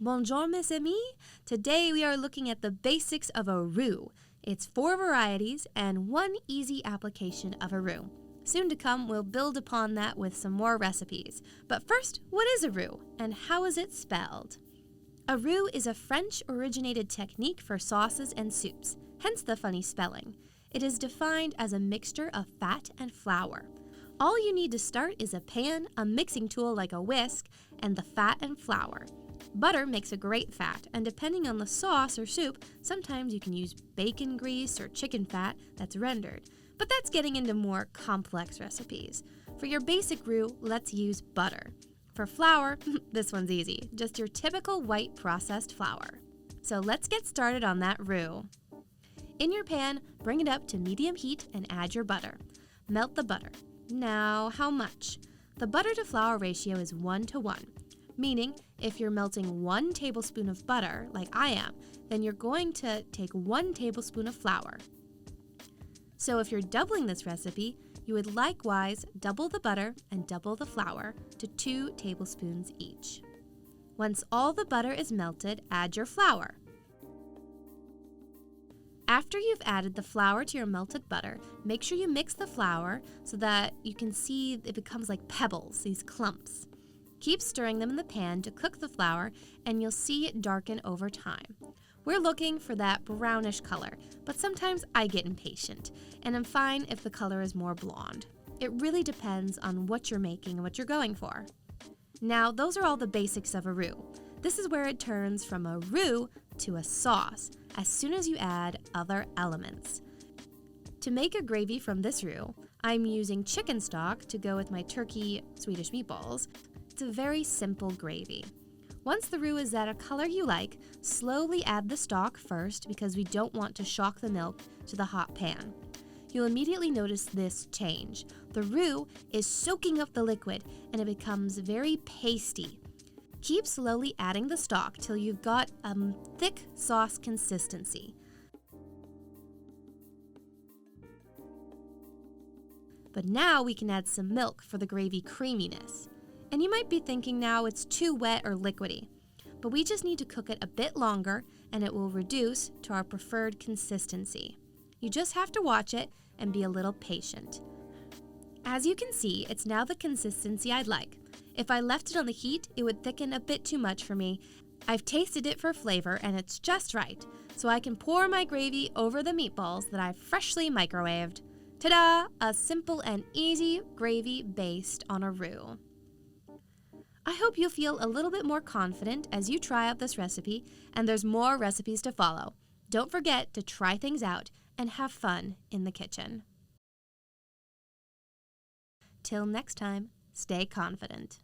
Bonjour mes amis! Today we are looking at the basics of a roux. It's 4 varieties and 1 easy application of a roux. Soon to come, we'll build upon that with some more recipes. But first, what is a roux and how is it spelled? A roux is a French-originated technique for sauces and soups, hence the funny spelling. It is defined as a mixture of fat and flour. All you need to start is a pan, a mixing tool like a whisk, and the fat and flour. Butter makes a great fat, and depending on the sauce or soup, sometimes you can use bacon grease or chicken fat that's rendered. But that's getting into more complex recipes. For your basic roux, let's use butter. For flour, this one's easy, just your typical white processed flour. So let's get started on that roux. In your pan, bring it up to medium heat and add your butter. Melt the butter. Now, how much? The butter to flour ratio is 1:1. Meaning, if you're melting 1 tablespoon of butter, like I am, then you're going to take 1 tablespoon of flour. So if you're doubling this recipe, you would likewise double the butter and double the flour to 2 tablespoons each. Once all the butter is melted, add your flour. After you've added the flour to your melted butter, make sure you mix the flour so that you can see it becomes like pebbles, these clumps. Keep stirring them in the pan to cook the flour, and you'll see it darken over time. We're looking for that brownish color, but sometimes I get impatient, and I'm fine if the color is more blonde. It really depends on what you're making and what you're going for. Now, those are all the basics of a roux. This is where it turns from a roux to a sauce, as soon as you add other elements. To make a gravy from this roux, I'm using chicken stock to go with my turkey Swedish meatballs. It's a very simple gravy. Once the roux is at a color you like, slowly add the stock first because we don't want to shock the milk to the hot pan. You'll immediately notice this change. The roux is soaking up the liquid and it becomes very pasty. Keep slowly adding the stock till you've got a thick sauce consistency. But now we can add some milk for the gravy creaminess. And you might be thinking now it's too wet or liquidy, but we just need to cook it a bit longer and it will reduce to our preferred consistency. You just have to watch it and be a little patient. As you can see, it's now the consistency I'd like. If I left it on the heat, it would thicken a bit too much for me. I've tasted it for flavor and it's just right, so I can pour my gravy over the meatballs that I've freshly microwaved. Ta-da! A simple and easy gravy based on a roux. I hope you'll feel a little bit more confident as you try out this recipe, and there's more recipes to follow. Don't forget to try things out and have fun in the kitchen. Till next time, stay confident.